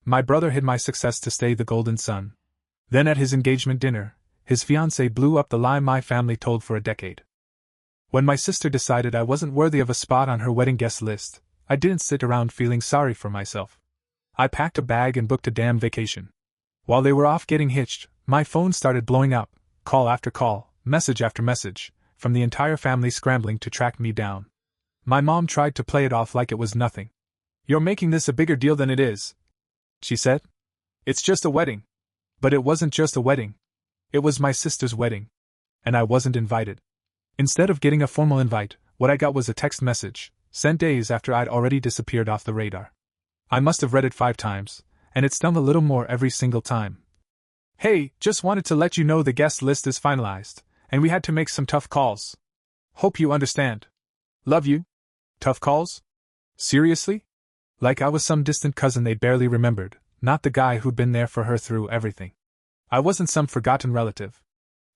My brother hid my success to stay the golden son. Then at his engagement dinner, his fiancée blew up the lie my family told for a decade. When my sister decided I wasn't worthy of a spot on her wedding guest list, I didn't sit around feeling sorry for myself. I packed a bag and booked a damn vacation. While they were off getting hitched, my phone started blowing up, call after call, message after message, from the entire family scrambling to track me down. My mom tried to play it off like it was nothing. "You're making this a bigger deal than it is," she said. "It's just a wedding." But it wasn't just a wedding. It was my sister's wedding. And I wasn't invited. Instead of getting a formal invite, what I got was a text message, sent days after I'd already disappeared off the radar. I must have read it 5 times, and it stung a little more every single time. "Hey, just wanted to let you know the guest list is finalized, and we had to make some tough calls. Hope you understand. Love you." Tough calls? Seriously? Like I was some distant cousin they barely remembered, not the guy who'd been there for her through everything. I wasn't some forgotten relative.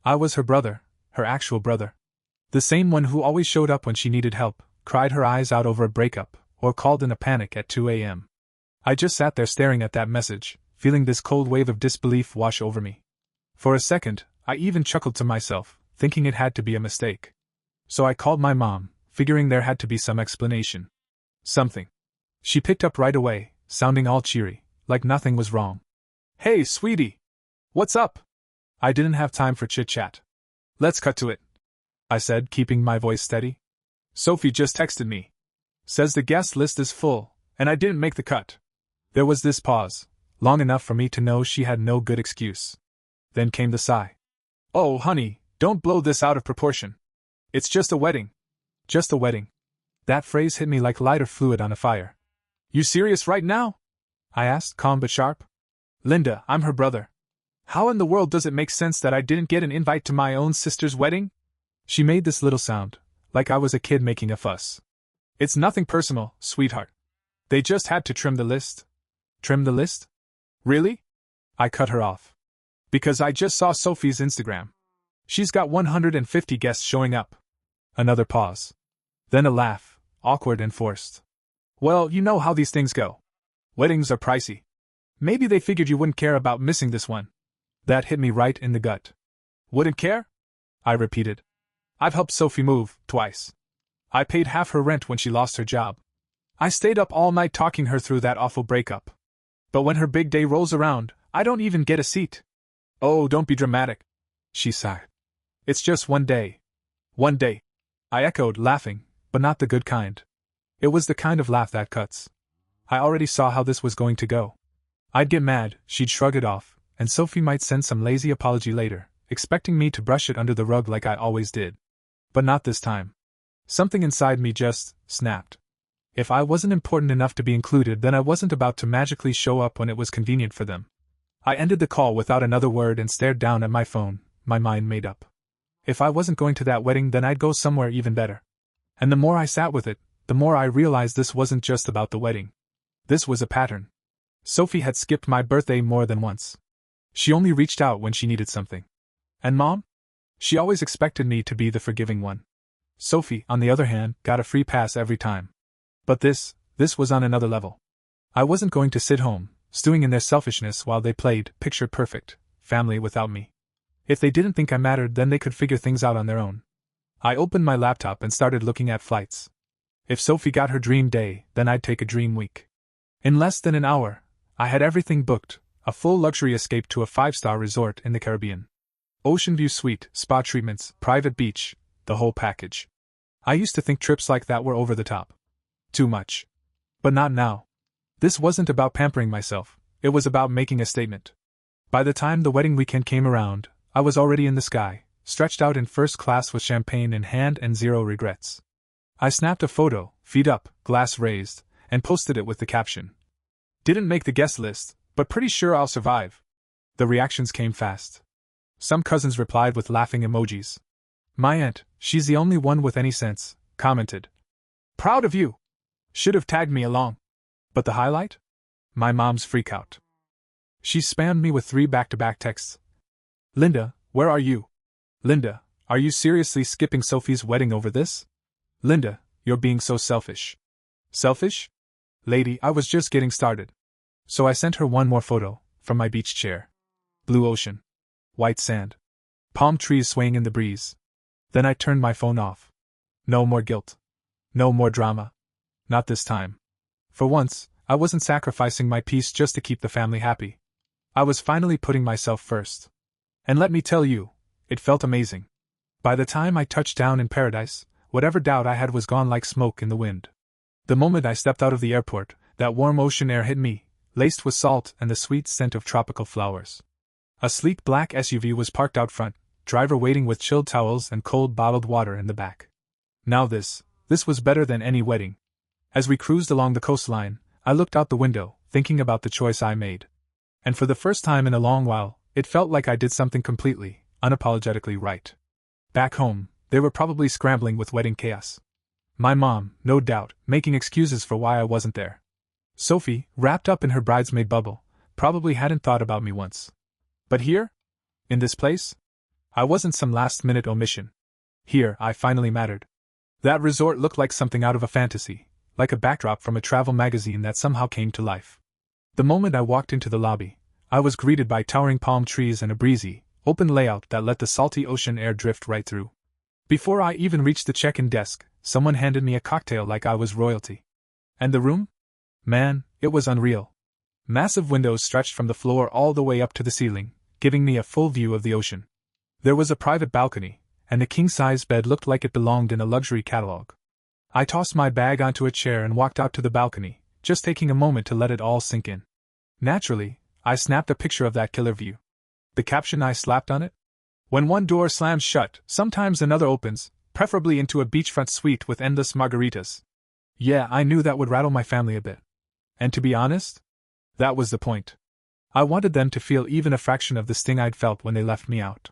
I was her brother, her actual brother. The same one who always showed up when she needed help, cried her eyes out over a breakup, or called in a panic at 2 a.m. I just sat there staring at that message, feeling this cold wave of disbelief wash over me. For a second, I even chuckled to myself, thinking it had to be a mistake. So I called my mom, figuring there had to be some explanation. Something. She picked up right away, sounding all cheery, like nothing was wrong. "Hey, sweetie! What's up?" I didn't have time for chit-chat. "Let's cut to it," I said, keeping my voice steady. "Sophie just texted me. Says the guest list is full, and I didn't make the cut." There was this pause, long enough for me to know she had no good excuse. Then came the sigh. "Oh, honey, don't blow this out of proportion. It's just a wedding." Just a wedding. That phrase hit me like lighter fluid on a fire. "You serious right now?" I asked, calm but sharp. "Linda, I'm her brother. How in the world does it make sense that I didn't get an invite to my own sister's wedding?" She made this little sound, like I was a kid making a fuss. "It's nothing personal, sweetheart. They just had to trim the list." "Trim the list? Really?" I cut her off. "Because I just saw Sophie's Instagram. She's got 150 guests showing up." Another pause. Then a laugh, awkward and forced. "Well, you know how these things go. Weddings are pricey. Maybe they figured you wouldn't care about missing this one." That hit me right in the gut. "Wouldn't care?" I repeated. "I've helped Sophie move, twice. I paid half her rent when she lost her job. I stayed up all night talking her through that awful breakup. But when her big day rolls around, I don't even get a seat." "Oh, don't be dramatic," she sighed. "It's just one day." "One day," I echoed, laughing, but not the good kind. It was the kind of laugh that cuts. I already saw how this was going to go. I'd get mad, she'd shrug it off, and Sophie might send some lazy apology later, expecting me to brush it under the rug like I always did. But not this time. Something inside me just snapped. If I wasn't important enough to be included, then I wasn't about to magically show up when it was convenient for them. I ended the call without another word and stared down at my phone, my mind made up. If I wasn't going to that wedding, then I'd go somewhere even better. And the more I sat with it, the more I realized this wasn't just about the wedding. This was a pattern. Sophie had skipped my birthday more than once. She only reached out when she needed something. And Mom? She always expected me to be the forgiving one. Sophie, on the other hand, got a free pass every time. But this was on another level. I wasn't going to sit home, stewing in their selfishness while they played picture perfect family without me. If they didn't think I mattered, then they could figure things out on their own. I opened my laptop and started looking at flights. If Sophie got her dream day, then I'd take a dream week. In less than an hour, I had everything booked, a full luxury escape to a 5-star resort in the Caribbean. Ocean view suite, spa treatments, private beach, the whole package. I used to think trips like that were over the top. Too much. But not now. This wasn't about pampering myself, it was about making a statement. By the time the wedding weekend came around, I was already in the sky, stretched out in first class with champagne in hand and zero regrets. I snapped a photo, feet up, glass raised, and posted it with the caption, "Didn't make the guest list, but pretty sure I'll survive." The reactions came fast. Some cousins replied with laughing emojis. My aunt, she's the only one with any sense, commented, "Proud of you. Should have tagged me along." But the highlight? My mom's freakout. She spammed me with 3 back-to-back texts. "Linda, where are you? Linda, are you seriously skipping Sophie's wedding over this? Linda, you're being so selfish." Selfish? Lady, I was just getting started. So I sent her one more photo, from my beach chair. Blue ocean. White sand. Palm trees swaying in the breeze. Then I turned my phone off. No more guilt. No more drama. Not this time. For once, I wasn't sacrificing my peace just to keep the family happy. I was finally putting myself first. And let me tell you, it felt amazing. By the time I touched down in paradise, whatever doubt I had was gone like smoke in the wind. The moment I stepped out of the airport, that warm ocean air hit me, laced with salt and the sweet scent of tropical flowers. A sleek black SUV was parked out front, driver waiting with chilled towels and cold bottled water in the back. Now this was better than any wedding. As we cruised along the coastline, I looked out the window, thinking about the choice I made. And for the first time in a long while, it felt like I did something completely, unapologetically right. Back home, they were probably scrambling with wedding chaos. My mom, no doubt, making excuses for why I wasn't there. Sophie, wrapped up in her bridesmaid bubble, probably hadn't thought about me once. But here? In this place? I wasn't some last-minute omission. Here, I finally mattered. That resort looked like something out of a fantasy, like a backdrop from a travel magazine that somehow came to life. The moment I walked into the lobby, I was greeted by towering palm trees and a breezy, open layout that let the salty ocean air drift right through. Before I even reached the check-in desk, someone handed me a cocktail like I was royalty. And the room? Man, it was unreal. Massive windows stretched from the floor all the way up to the ceiling, giving me a full view of the ocean. There was a private balcony, and the king-size bed looked like it belonged in a luxury catalog. I tossed my bag onto a chair and walked out to the balcony, just taking a moment to let it all sink in. Naturally, I snapped a picture of that killer view. The caption I slapped on it? When one door slams shut, sometimes another opens, preferably into a beachfront suite with endless margaritas. Yeah, I knew that would rattle my family a bit. And to be honest, that was the point. I wanted them to feel even a fraction of the sting I'd felt when they left me out.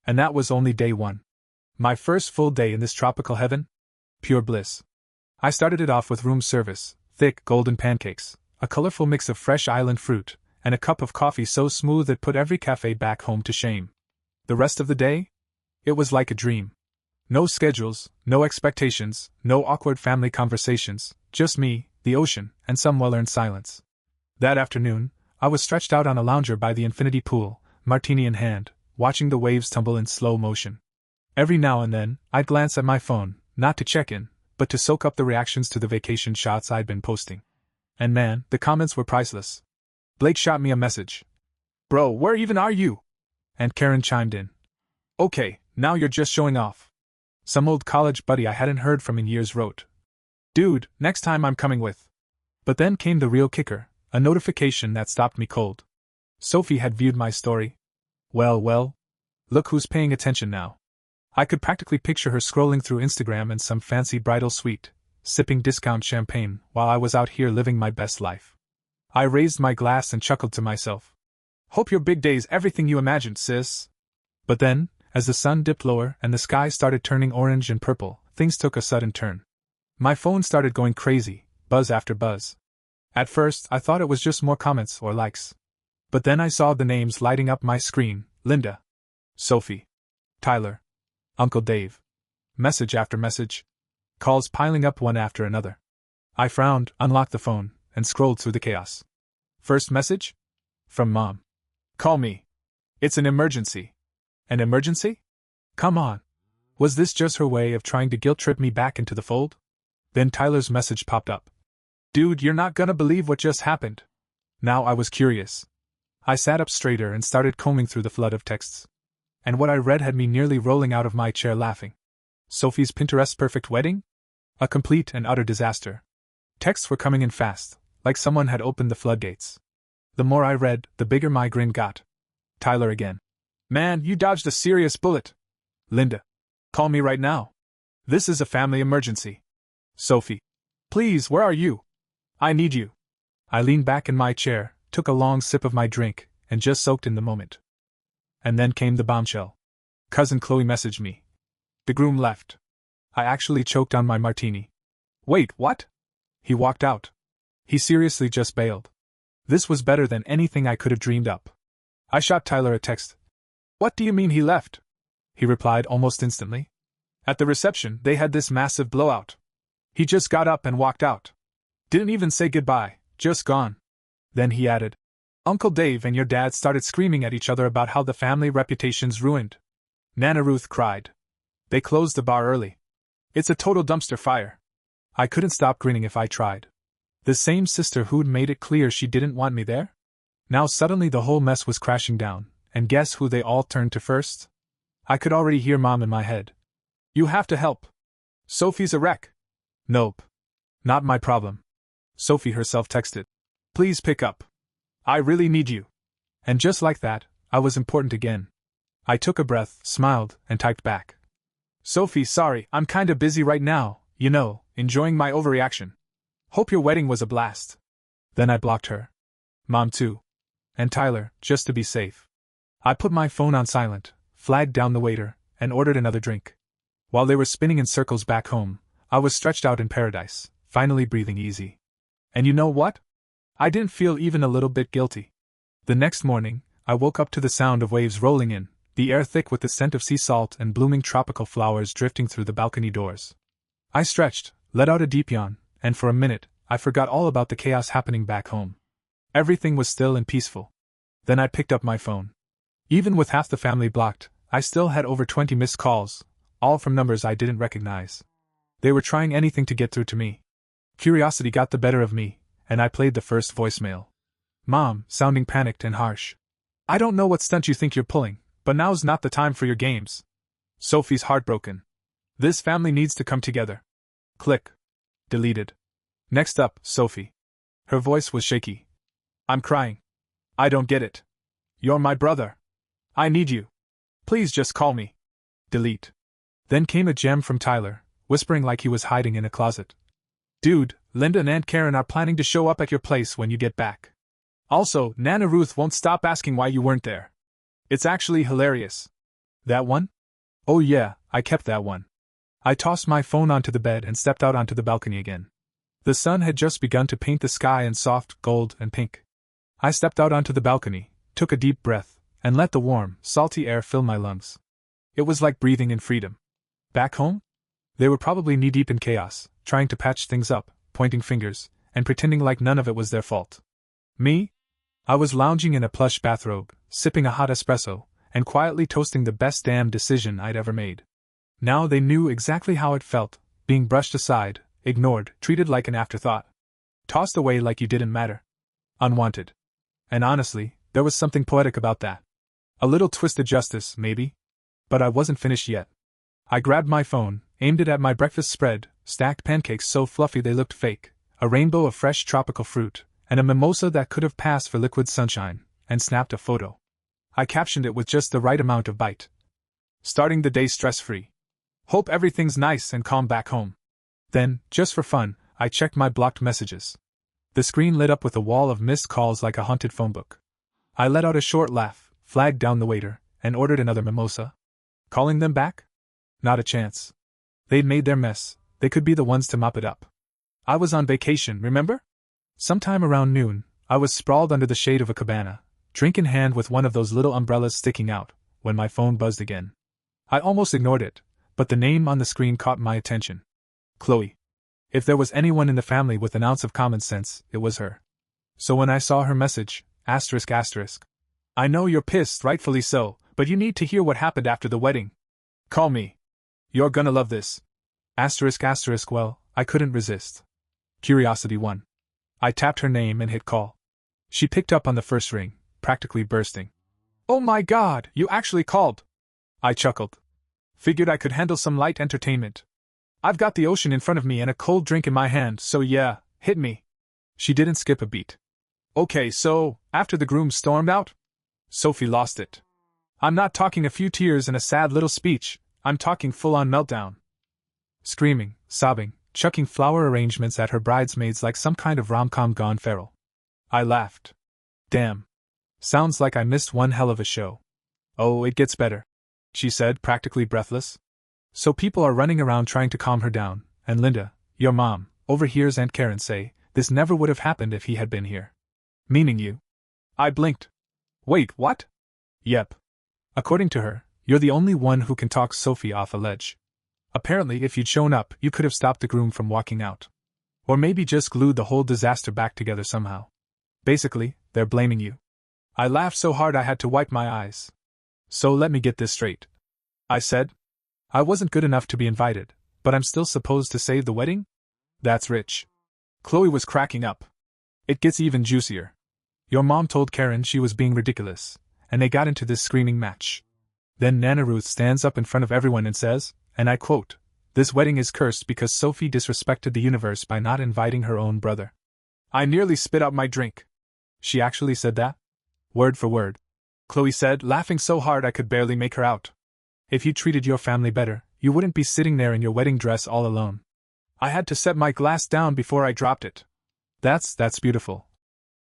And that was only day one. My first full day in this tropical heaven? Pure bliss. I started it off with room service, thick golden pancakes, a colorful mix of fresh island fruit, and a cup of coffee so smooth it put every cafe back home to shame. The rest of the day? It was like a dream. No schedules, no expectations, no awkward family conversations, just me, the ocean, and some well-earned silence. That afternoon, I was stretched out on a lounger by the infinity pool, martini in hand, watching the waves tumble in slow motion. Every now and then, I'd glance at my phone, not to check in, but to soak up the reactions to the vacation shots I'd been posting. And man, the comments were priceless. Blake shot me a message. "Bro, where even are you?" And Karen chimed in. "Okay, now you're just showing off." Some old college buddy I hadn't heard from in years wrote, "Dude, next time I'm coming with." But then came the real kicker, a notification that stopped me cold. Sophie had viewed my story. Well, look who's paying attention now. I could practically picture her scrolling through Instagram in some fancy bridal suite, sipping discount champagne while I was out here living my best life. I raised my glass and chuckled to myself. Hope your big day's everything you imagined, sis. But then, as the sun dipped lower and the sky started turning orange and purple, things took a sudden turn. My phone started going crazy, buzz after buzz. At first, I thought it was just more comments or likes. But then I saw the names lighting up my screen: Linda, Sophie, Tyler, Uncle Dave. Message after message. Calls piling up one after another. I frowned, unlocked the phone, and scrolled through the chaos. First message? From Mom. "Call me. It's an emergency." An emergency? Come on. Was this just her way of trying to guilt-trip me back into the fold? Then Tyler's message popped up. "Dude, you're not gonna believe what just happened." Now I was curious. I sat up straighter and started combing through the flood of texts. And what I read had me nearly rolling out of my chair laughing. Sophie's Pinterest perfect wedding? A complete and utter disaster. Texts were coming in fast, like someone had opened the floodgates. The more I read, the bigger my grin got. Tyler again. "Man, you dodged a serious bullet." Linda. "Call me right now. This is a family emergency." Sophie. "Please, where are you? I need you." I leaned back in my chair, took a long sip of my drink, and just soaked in the moment. And then came the bombshell. Cousin Chloe messaged me. The groom left. I actually choked on my martini. Wait, what? He walked out. He seriously just bailed. This was better than anything I could have dreamed up. I shot Tyler a text. "What do you mean he left?" He replied almost instantly. "At the reception, they had this massive blowout. He just got up and walked out. Didn't even say goodbye, just gone." Then he added, Uncle Dave and your dad started screaming at each other about how the family reputation's ruined. Nana Ruth cried. They closed the bar early. It's a total dumpster fire. I couldn't stop grinning if I tried. The same sister who'd made it clear she didn't want me there? Now suddenly the whole mess was crashing down, and guess who they all turned to first? I could already hear Mom in my head. You have to help. Sophie's a wreck. Nope. Not my problem. Sophie herself texted. Please pick up. I really need you. And just like that, I was important again. I took a breath, smiled, and typed back. Sophie, sorry, I'm kinda busy right now, enjoying my overreaction. Hope your wedding was a blast. Then I blocked her. Mom too. And Tyler, just to be safe. I put my phone on silent, flagged down the waiter, and ordered another drink. While they were spinning in circles back home, I was stretched out in paradise, finally breathing easy. And you know what? I didn't feel even a little bit guilty. The next morning, I woke up to the sound of waves rolling in, the air thick with the scent of sea salt and blooming tropical flowers drifting through the balcony doors. I stretched, let out a deep yawn, and for a minute, I forgot all about the chaos happening back home. Everything was still and peaceful. Then I picked up my phone. Even with half the family blocked, I still had over 20 missed calls, all from numbers I didn't recognize. They were trying anything to get through to me. Curiosity got the better of me, and I played the first voicemail. Mom, sounding panicked and harsh. I don't know what stunt you think you're pulling, but now's not the time for your games. Sophie's heartbroken. This family needs to come together. Click. Deleted. Next up, Sophie. Her voice was shaky. I'm crying. I don't get it. You're my brother. I need you. Please just call me. Delete. Then came a gem from Tyler, whispering like he was hiding in a closet. Dude, Linda and Aunt Karen are planning to show up at your place when you get back. Also, Nana Ruth won't stop asking why you weren't there. It's actually hilarious. That one? Oh yeah, I kept that one. I tossed my phone onto the bed and stepped out onto the balcony again. The sun had just begun to paint the sky in soft gold and pink. I stepped out onto the balcony, took a deep breath, and let the warm, salty air fill my lungs. It was like breathing in freedom. Back home? They were probably knee-deep in chaos, trying to patch things up, pointing fingers, and pretending like none of it was their fault. Me? I was lounging in a plush bathrobe, sipping a hot espresso, and quietly toasting the best damn decision I'd ever made. Now they knew exactly how it felt, being brushed aside, ignored, treated like an afterthought. Tossed away like you didn't matter. Unwanted. And honestly, there was something poetic about that. A little twisted justice, maybe. But I wasn't finished yet. I grabbed my phone, aimed it at my breakfast spread, stacked pancakes so fluffy they looked fake, a rainbow of fresh tropical fruit, and a mimosa that could have passed for liquid sunshine, and snapped a photo. I captioned it with just the right amount of bite. Starting the day stress-free. Hope everything's nice and calm back home. Then, just for fun, I checked my blocked messages. The screen lit up with a wall of missed calls like a haunted phone book. I let out a short laugh, flagged down the waiter, and ordered another mimosa. Calling them back? Not a chance. They'd made their mess, they could be the ones to mop it up. I was on vacation, remember? Sometime around noon, I was sprawled under the shade of a cabana, drink in hand with one of those little umbrellas sticking out, when my phone buzzed again. I almost ignored it, but the name on the screen caught my attention. Chloe. If there was anyone in the family with an ounce of common sense, it was her. So when I saw her message, ***, I know you're pissed, rightfully so, but you need to hear what happened after the wedding. Call me. You're gonna love this. ***, well, I couldn't resist. Curiosity won. I tapped her name and hit call. She picked up on the first ring, practically bursting. Oh my god, you actually called! I chuckled. Figured I could handle some light entertainment. I've got the ocean in front of me and a cold drink in my hand, so yeah, hit me. She didn't skip a beat. Okay, so, after the groom stormed out? Sophie lost it. I'm not talking a few tears and a sad little speech, I'm talking full-on meltdown. Screaming, sobbing, chucking flower arrangements at her bridesmaids like some kind of rom-com gone feral. I laughed. Damn. Sounds like I missed one hell of a show. Oh, it gets better, she said, practically breathless. So people are running around trying to calm her down, and Linda, your mom, overhears Aunt Karen say, this never would have happened if he had been here. Meaning you? I blinked. Wait, what? Yep. According to her, you're the only one who can talk Sophie off a ledge. Apparently if you'd shown up, you could have stopped the groom from walking out. Or maybe just glued the whole disaster back together somehow. Basically, they're blaming you. I laughed so hard I had to wipe my eyes. So let me get this straight, I said. I wasn't good enough to be invited, but I'm still supposed to save the wedding? That's rich. Chloe was cracking up. It gets even juicier. Your mom told Karen she was being ridiculous, and they got into this screaming match. Then Nana Ruth stands up in front of everyone and says, and I quote, "This wedding is cursed because Sophie disrespected the universe by not inviting her own brother." I nearly spit out my drink. She actually said that? Word for word. Chloe said, laughing so hard I could barely make her out. If you treated your family better, you wouldn't be sitting there in your wedding dress all alone. I had to set my glass down before I dropped it. That's beautiful,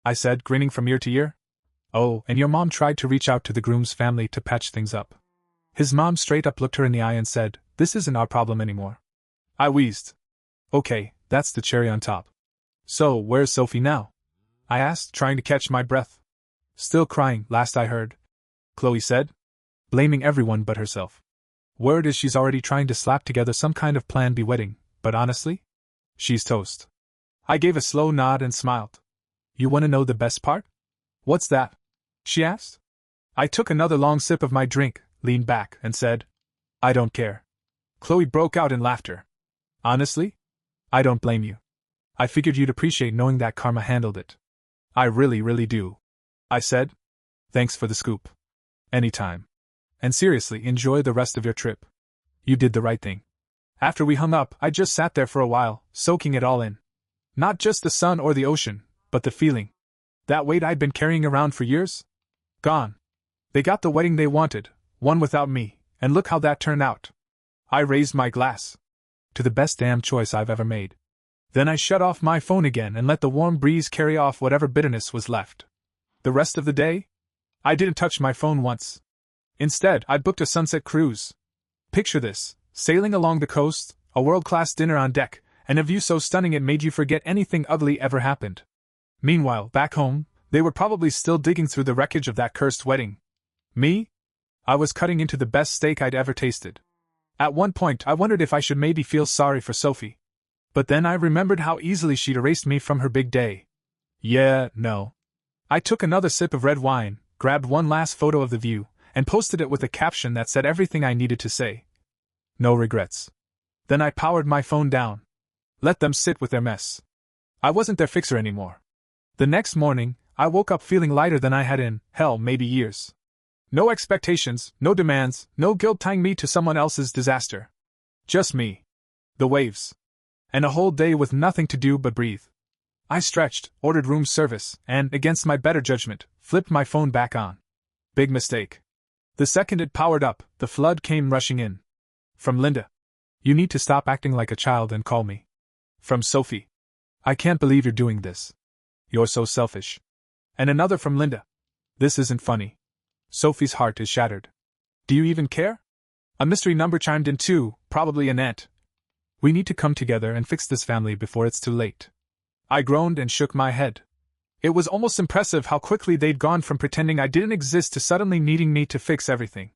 I said, grinning from ear to ear. Oh, and your mom tried to reach out to the groom's family to patch things up. His mom straight up looked her in the eye and said, "This isn't our problem anymore." I wheezed. Okay, that's the cherry on top. So, where's Sophie now? I asked, trying to catch my breath. Still crying, last I heard, Chloe said, blaming everyone but herself. Word is she's already trying to slap together some kind of Plan B wedding, but honestly, she's toast. I gave a slow nod and smiled. You want to know the best part? What's that? She asked. I took another long sip of my drink, leaned back, and said, I don't care. Chloe broke out in laughter. Honestly? I don't blame you. I figured you'd appreciate knowing that karma handled it. I really do, I said. Thanks for the scoop. Anytime. And seriously, enjoy the rest of your trip. You did the right thing. After we hung up, I just sat there for a while, soaking it all in. Not just the sun or the ocean, but the feeling. That weight I'd been carrying around for years? Gone. They got the wedding they wanted, one without me, and look how that turned out. I raised my glass. To the best damn choice I've ever made. Then I shut off my phone again and let the warm breeze carry off whatever bitterness was left. The rest of the day? I didn't touch my phone once. Instead, I booked a sunset cruise. Picture this, sailing along the coast, a world-class dinner on deck, and a view so stunning it made you forget anything ugly ever happened. Meanwhile, back home, they were probably still digging through the wreckage of that cursed wedding. Me? I was cutting into the best steak I'd ever tasted. At one point, I wondered if I should maybe feel sorry for Sophie. But then I remembered how easily she'd erased me from her big day. Yeah, no. I took another sip of red wine, grabbed one last photo of the view, and posted it with a caption that said everything I needed to say. No regrets. Then I powered my phone down. Let them sit with their mess. I wasn't their fixer anymore. The next morning, I woke up feeling lighter than I had in, hell, maybe years. No expectations, no demands, no guilt tying me to someone else's disaster. Just me. The waves. And a whole day with nothing to do but breathe. I stretched, ordered room service, and, against my better judgment, flipped my phone back on. Big mistake. The second it powered up, the flood came rushing in. From Linda. You need to stop acting like a child and call me. From Sophie. I can't believe you're doing this. You're so selfish. And another from Linda. This isn't funny. Sophie's heart is shattered. Do you even care? A mystery number chimed in too, probably an aunt. We need to come together and fix this family before it's too late. I groaned and shook my head. It was almost impressive how quickly they'd gone from pretending I didn't exist to suddenly needing me to fix everything.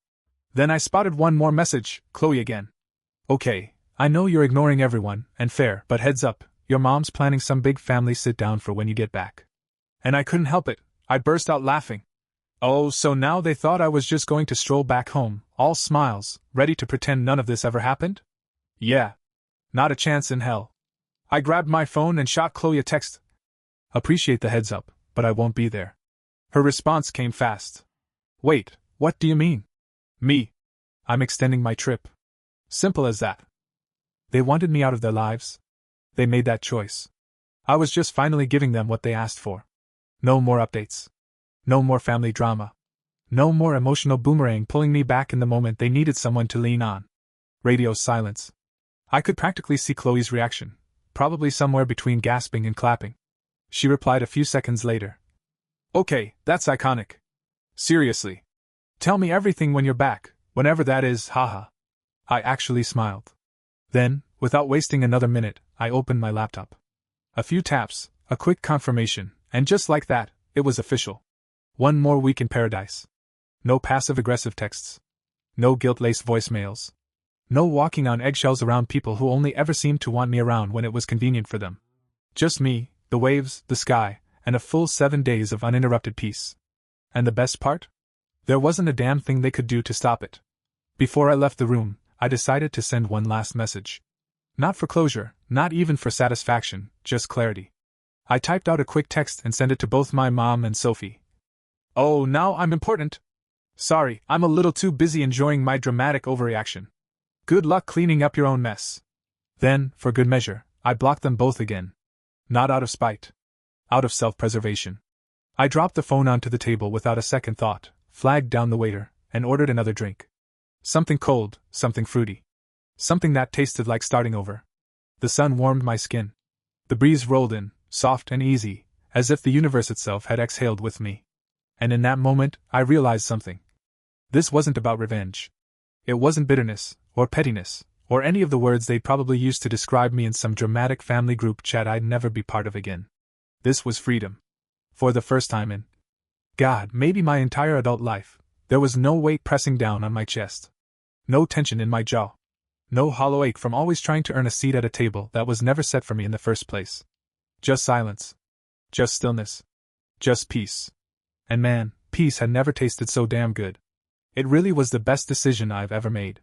Then I spotted one more message, Chloe again. Okay, I know you're ignoring everyone, and fair, but heads up, your mom's planning some big family sit-down for when you get back. And I couldn't help it, I burst out laughing. Oh, so now they thought I was just going to stroll back home, all smiles, ready to pretend none of this ever happened? Yeah. Not a chance in hell. I grabbed my phone and shot Chloe a text. Appreciate the heads up, but I won't be there. Her response came fast. Wait, what do you mean? Me. I'm extending my trip. Simple as that. They wanted me out of their lives. They made that choice. I was just finally giving them what they asked for. No more updates. No more family drama. No more emotional boomerang pulling me back in the moment they needed someone to lean on. Radio silence. I could practically see Chloe's reaction, probably somewhere between gasping and clapping. She replied a few seconds later. Okay, that's iconic. Seriously. Tell me everything when you're back, whenever that is, haha. I actually smiled. Then, without wasting another minute, I opened my laptop. A few taps, a quick confirmation, and just like that, it was official. One more week in paradise. No passive-aggressive texts. No guilt-laced voicemails. No walking on eggshells around people who only ever seemed to want me around when it was convenient for them. Just me, the waves, the sky, and a full 7 days of uninterrupted peace. And the best part? There wasn't a damn thing they could do to stop it. Before I left the room, I decided to send one last message. Not for closure, not even for satisfaction, just clarity. I typed out a quick text and sent it to both my mom and Sophie. Oh, now I'm important. Sorry, I'm a little too busy enjoying my dramatic overreaction. Good luck cleaning up your own mess. Then, for good measure, I blocked them both again. Not out of spite. Out of self-preservation. I dropped the phone onto the table without a second thought, flagged down the waiter, and ordered another drink. Something cold, something fruity. Something that tasted like starting over. The sun warmed my skin. The breeze rolled in, soft and easy, as if the universe itself had exhaled with me. And in that moment, I realized something. This wasn't about revenge. It wasn't bitterness, or pettiness, or any of the words they'd probably used to describe me in some dramatic family group chat I'd never be part of again. This was freedom. For the first time in, God, maybe my entire adult life, there was no weight pressing down on my chest. No tension in my jaw. No hollow ache from always trying to earn a seat at a table that was never set for me in the first place. Just silence. Just stillness. Just peace. And man, peace had never tasted so damn good. It really was the best decision I've ever made.